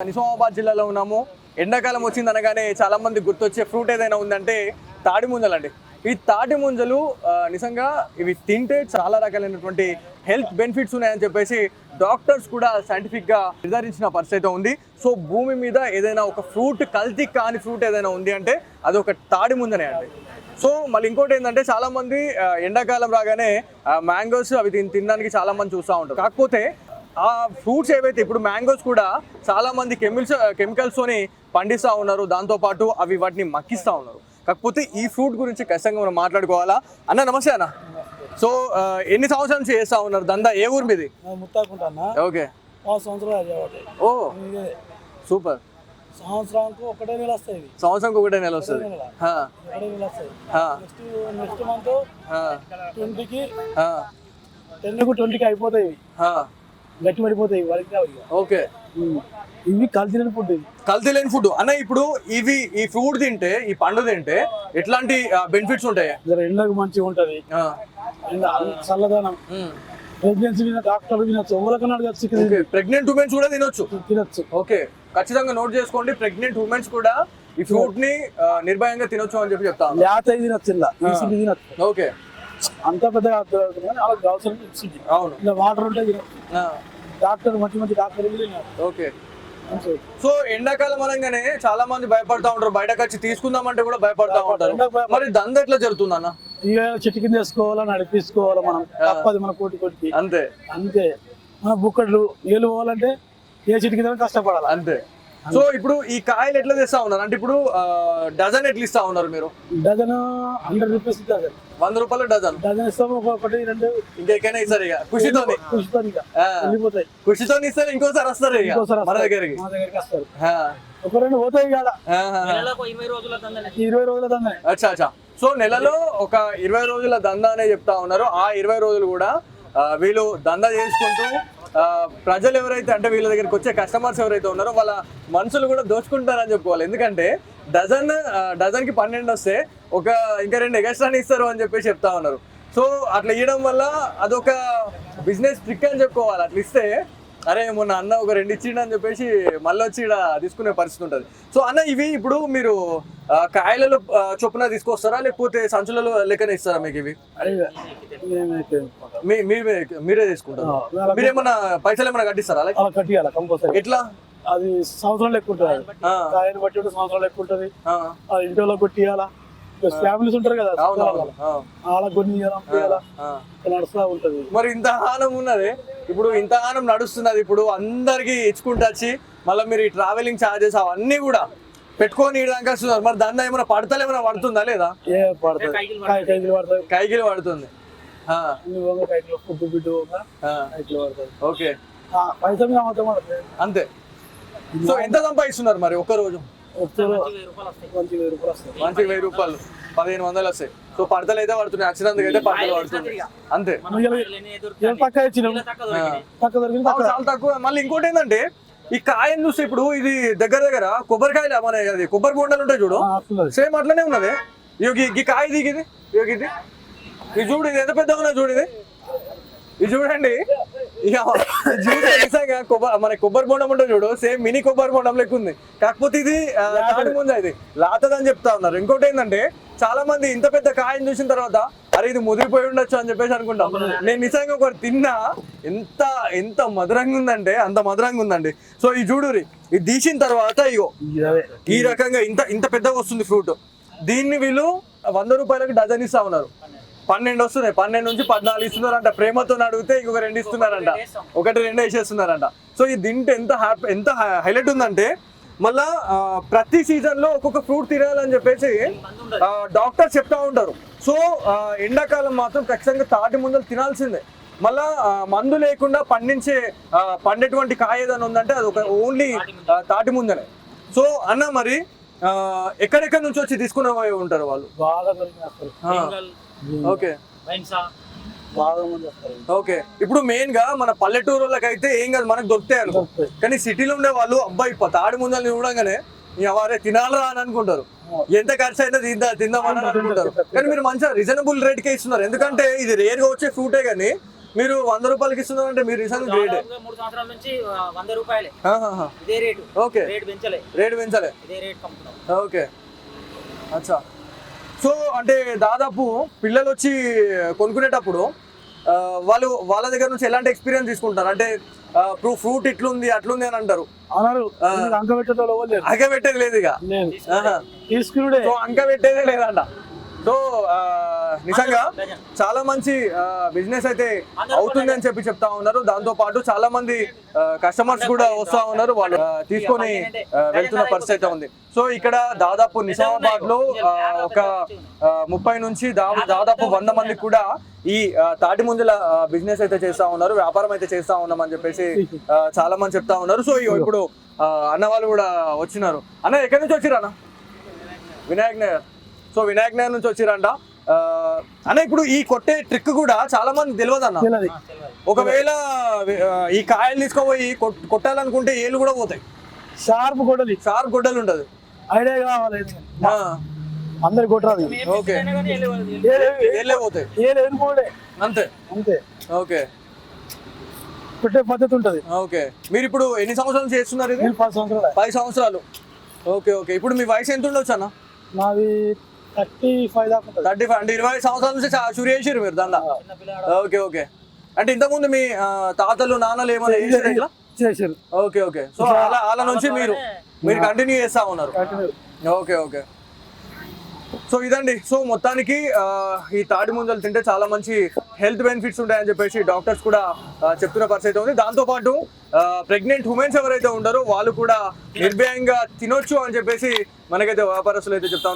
నిజామాబాద్ జిల్లాలో ఉన్నాము. ఎండాకాలం వచ్చిందనగానే చాలా మంది గుర్తొచ్చే ఫ్రూట్ ఏదైనా ఉందంటే తాటి ముంజలండి. ఈ తాటి ముంజలు నిజంగా ఇవి తింటే చాలా రకాలైనటువంటి హెల్త్ బెనిఫిట్స్ ఉన్నాయని చెప్పేసి డాక్టర్స్ కూడా సైంటిఫిక్గా నిర్ధారించిన పరిస్థితి ఉంది. సో భూమి మీద ఏదైనా ఒక ఫ్రూట్ కల్తీ కాని ఫ్రూట్ ఏదైనా ఉంది అంటే అది ఒక తాటి ముంజనే అండి. సో మళ్ళీ ఇంకోటి ఏంటంటే చాలా మంది ఎండాకాలం రాగానే మ్యాంగోస్ అవి తినడానికి చాలా మంది చూస్తూ ఉంటారు. కాకపోతే ఆ ఫ్రూట్స్ ఏవైతే ఇప్పుడు మ్యాంగోస్ కూడా చాలా మంది కెమికల్స్తోని పండిస్తూ ఉన్నారు, దాంతోపాటు అవి వాటిని మక్కిస్తూ ఉన్నారు. కాకపోతే ఈ ఫ్రూట్ గురించి ఖచ్చితంగా మనం మాట్లాడుకోవాలా. అన్న నమస్తే అన్న. సో ఎన్ని సంవత్సరాల నుంచి చేస్తూ ఉన్నారు దందా? ఏ ఊరు మీది? ఓకే, ఓ సూపర్. సంవత్సరానికి ఒకటే నెల వస్తాయి. సంవత్సరానికి ఒకటే నెల వస్తుంది. నెక్స్ట్ మంత్ 20కి అయిపోతాయి, గట్టి పడిపోతాయి. ఓకే, ఇవి కల్తీ లేని ఫుడ్. కల్తీ లేని ఫుడ్ అన్న. ఇప్పుడు ఈ ఫ్రూట్ తింటే, ఈ పండు తింటే ఎట్లాంటి బెనిఫిట్స్ ఉంటాయి? ఎండకు మంచిగా ఉంటది, చల్లదనం. ప్రెగ్నెన్సీ డాక్టర్ ప్రెగ్నెంట్ ఉమెన్స్ కూడా తినొచ్చు. ఓకే, ఖచ్చితంగా నోట్ చేసుకోండి. ప్రెగ్నెంట్ ఉమెన్స్ కూడా ఈ ఫ్రూట్ ని నిర్భయంగా తినొచ్చు అని చెప్పి చెప్తాను. తినొచ్చు. ఓకే, అంత పెద్దగా అవును, ఇలా వాటర్ ఉంటే డాక్టర్ మంచి డాక్టర్. ఓకే. సో ఎండాకాలం అనగానే చాలా మంది భయపడతా ఉంటారు, బయటకు వచ్చి తీసుకుందామంటే కూడా భయపడతా ఉంటారు. మరి దంద ఎట్లా జరుగుతుంది అన్న? ఇక చెట్టు కింద వేసుకోవాలా, నడిపిసుకోవాలా మనం, తప్పది మన కోటికి. అంతే మన బుక్కడ్లు ఏళ్ళు పోవాలంటే ఏ చెట్టు కింద కష్టపడాలి, అంతే. సో ఇప్పుడు ఈ కాయలు ఎట్లా తెస్తా ఉన్నారు అంటే ఇప్పుడు డజన్ ఎట్లా ఇస్తా ఉన్నారు మీరు? Dozen 100 rupees dozen. 100 రూపాయలు డజన్. డజన్ ఇస్తాము, ఒకటి రెండు ఇంకెక్కడైనా ఇస్తారు. ఇక ఖుషితో వెళ్ళిపోతాయి. ఖుషితో ఇస్తారు, ఇంకోసారి వస్తారు మన దగ్గరికి వస్తారు. ఒక రెండు పోతాయి కదా, 20 రోజుల దందా. అచ్చా. సో నెలలో ఒక 20 రోజుల దందా అనే చెప్తా ఉన్నారు. ఆ 20 రోజులు కూడా వీళ్ళు దందా చేసుకుంటూ ప్రజలు ఎవరైతే అంటే వీళ్ళ దగ్గరికి వచ్చే కస్టమర్స్ ఎవరైతే ఉన్నారో వాళ్ళ మనుషులు కూడా దోచుకుంటారని చెప్పుకోవాలి. ఎందుకంటే డజన్కి 12 వస్తే ఇంకా 2 ఎక్స్ట్రా ఇస్తారు అని చెప్పేసి చెప్తా ఉన్నారు. సో అట్లా ఇవ్వడం వల్ల అదొక బిజినెస్ ట్రిక్ అని చెప్పుకోవాలి. అట్లా ఇస్తే అరే మొన్న అన్న ఒక 2 ఇచ్చిండు అని చెప్పేసి మళ్ళీ వచ్చి ఇక్కడ తీసుకునే పరిస్థితి ఉంటుంది. సో అన్న ఇవి ఇప్పుడు మీరు కాయలలో చొప్పున తీసుకొస్తారా లేకపోతే సంచులలో లెక్కనే ఇస్తారా మీకు? ఇవి మీరే తీసుకుంటారా? మీరేమన్నా పైసలు ఏమన్నా కట్టిస్తారా? కట్టియాలి కంపల్సరీ. ఎట్లా? అది సంవత్సరం లెక్క ఉంటుంది, కాయని బట్టి సంవత్సరం లెక్క ఉంటుంది. ఇంట్లో కొట్టియాలా, ఫ్యామిలీస్ ఉంటారు కదా అలా కొన్ని నడుస్తూ ఉంటది. మరి ఇంత ఆనం ఉన్నది, ఇప్పుడు ఇంత ఆనం నడుస్తున్నది, ఇప్పుడు అందరికి ఇచ్చుకుంటూ వచ్చి మళ్ళీ మీరు ఈ ట్రావెలింగ్ ఛార్జెస్ అవన్నీ కూడా పెట్టుకొని ఇవ్వడానికి వస్తున్నారు. మరి దాన్ని ఏమైనా పడతలు ఏమైనా పడుతుందా లేదా? కైకిలు పడుతుంది. ఓకే, అంతే. సో ఎంత సంపాదిస్తున్నారు మరి ఒక్క రోజు? మంచి 1000 రూపాయలు, 1500 వస్తాయి. సో పడతలు అయితే పడుతున్నాయి, అచ్చినందుకు అయితే పడతలు పడుతుంది, అంతే. చాలా తక్కువ. మళ్ళీ ఇంకోటి ఏంటంటే ఈ కాయను చూస్తే ఇప్పుడు ఇది దగ్గర కొబ్బరికాయలు మన కొబ్బరి బొండాలు ఉంటాయి చూడు, సేమ్ అట్లనే ఉన్నది. ఈ కాయ దిగిది, ఇది చూడు, ఇది ఎంత పెద్దగా ఉన్నది చూడు, ఇది చూడండి. ఇక మన కొబ్బరి బొండం ఉంటుంది చూడు, సేమ్ మినీ కొబ్బరి బొండం లెక్క ఉంది. కాకపోతే ఇది తాటి ముందు ఇది లాతదని చెప్తా ఉన్నారు. ఇంకోటి ఏంటంటే చాలా మంది ఇంత పెద్ద కాయను చూసిన తర్వాత అరే ఇది ముదిరిపోయి ఉండొచ్చు అని చెప్పేసి అనుకుంటాం. నేను నిజంగా ఒకటి తిన్నా, ఎంత మధురంగా ఉందంటే అంత మధురంగా ఉందండి. సో ఈ చూడురి, ఇది తీసిన తర్వాత ఇగో ఈ రకంగా ఇంత పెద్దగా వస్తుంది ఫ్రూట్. దీన్ని వీళ్ళు 100 రూపాయలకు డజన్ ఇస్తా ఉన్నారు. 12 వస్తున్నాయి, 12 నుంచి 14 ఇస్తున్నారంట. ప్రేమతో అడిగితే ఇంకొక 2 ఇస్తున్నారంట, 1-2 వేసేస్తున్నారంట. సో ఇది తింటే ఎంత హైలైట్ ఉందంటే మళ్ళా ప్రతి సీజన్ లో ఒక్కొక్క ఫ్రూట్ తినాలని చెప్పేసి డాక్టర్స్ చెప్తా ఉంటారు. సో ఎండాకాలం మాత్రం ఖచ్చితంగా తాటి ముంజలు తినాల్సిందే. మళ్ళా మందు లేకుండా పండేటువంటి కాయ ఏదైనా ఉందంటే అది ఒక ఓన్లీ తాటి ముంజనే. సో అన్న మరి ఎక్కడెక్కడి నుంచి వచ్చి తీసుకునే ఉంటారు వాళ్ళు? Okay, okay. ఇప్పుడు మెయిన్ గా మన పల్లెటూరులకు అయితే ఏం కాదు, మనకు దొరుకుతాయి అనుకో. కానీ సిటీలో ఉండే వాళ్ళు అబ్బాయి తాడి ముంజల్ని చూడగానే వారే తినాలరా అని అనుకుంటారు. ఎంత ఖర్చు అయితే తిందామని అనుకుంటారు. కానీ మీరు మంచిగా రీజనబుల్ రేట్కే ఇస్తున్నారు. ఎందుకంటే ఇది రేర్ గా వచ్చే ఫ్రూటే కానీ మీరు 100 రూపాయలకి ఇస్తున్నారంటే మీరు నిజంగా గ్రేట్. దాదాపుగా 3 సంవత్సరాల నుంచి 100 రూపాయలే ఇదే రేటు. ఓకే, రేట్ పెంచలే, రేట్ పెంచలే. ఇదే రేట్ కమ్ముతున్నాం. ఓకే, అచ్చా. సో అంటే దాదాపు పిల్లలు వచ్చి కొనుక్కునేటప్పుడు వాళ్ళ దగ్గర నుంచి ఎలాంటి ఎక్స్పీరియన్స్ తీసుకుంటారు? అంటే ఫ్రూట్ ఇట్లుంది అట్లుంది అని అంటారు. అన్నారు అంక పెట్టేటోళ్ళు ఎవరు లేరు. అంక పెట్టేది లేదు ఇక, తీసుకున్నాడే. సో అంక పెట్టేదే లేదంట. సో నిజంగా చాలా మంచి బిజినెస్ అయితే అవుతుంది అని చెప్పి చెప్తా ఉన్నారు. దాంతో పాటు చాలా మంది కస్టమర్స్ కూడా వస్తా ఉన్నారు, వాళ్ళు తీసుకొని వెళ్తున్న పరిస్థితి అయితే ఉంది. సో ఇక్కడ దాదాపు నిజామాబాద్ లో ఒక 30 నుంచి దాదాపు 100 మంది కూడా ఈ తాటి ముంజల బిజినెస్ అయితే చేస్తా ఉన్నారు, వ్యాపారం అయితే చేస్తా ఉన్నాం అని చెప్పేసి చాలా మంది చెప్తా ఉన్నారు. సో ఇప్పుడు అన్న వాళ్ళు కూడా వచ్చినారు. అన్న ఎక్కడి నుంచి వచ్చిర్రు అన్న? వినాయక్ నగర్. సో వినాయక్ నగర్ నుంచి వచ్చిరంట అన్న. ఇప్పుడు ఈ కొట్టే ట్రిక్ కూడా చాలా మంది తెలియదు అన్న. ఒకవేళ ఈ కాయలు తీసుకోపోయి కొట్టాలనుకుంటే ఏళ్ళు కూడా పోతాయి. షార్ప్ గొడ్డలి, షార్ప్ గొడ్డలు ఉంటది. ఐడియా కావాలి అందరు కొట్టరాదు. ఓకే, ఏళ్ళే పోతాయి. అంతే అంతే. ఓకే, కొట్టే పద్ధతి ఉంటది. ఓకే. మీరు ఇప్పుడు ఎన్ని సంవత్సరాలు చేస్తున్నారు ఇది? 10 సంవత్సరాలు. 10 సంవత్సరాలు. Okay okay. ఇప్పుడు మీ వయసు ఎంత ఉండొచ్చు అన్న? నాది 35 దాకా. 35 అంటే 20 సంవత్సరాల నుంచి షురు చేసిర్రు మీరు దండ. Okay okay. అంటే ఇంతకుముందు మీ తాతలు నాన్నలు ఏమైనా చేసారు ఇట్లా? చేశారు. Okay okay. సో అలా నుంచి మీరు కంటిన్యూ చేస్తా ఉన్నారు. Okay okay. సో ఇదండి. సో మొత్తానికి ఈ తాటి ముంజలు తింటే చాలా మంచి హెల్త్ బెనిఫిట్స్ ఉంటాయని చెప్పేసి డాక్టర్స్ కూడా చెప్తున్న పరిస్థితి ఉంది. దాంతోపాటు ప్రెగ్నెంట్ ఉమెన్స్ ఎవరైతే ఉంటారో వాళ్ళు కూడా నిర్భయంగా తినొచ్చు అని చెప్పేసి మనకైతే వ్యాపారస్తులు అయితే చెప్తా ఉన్నారు.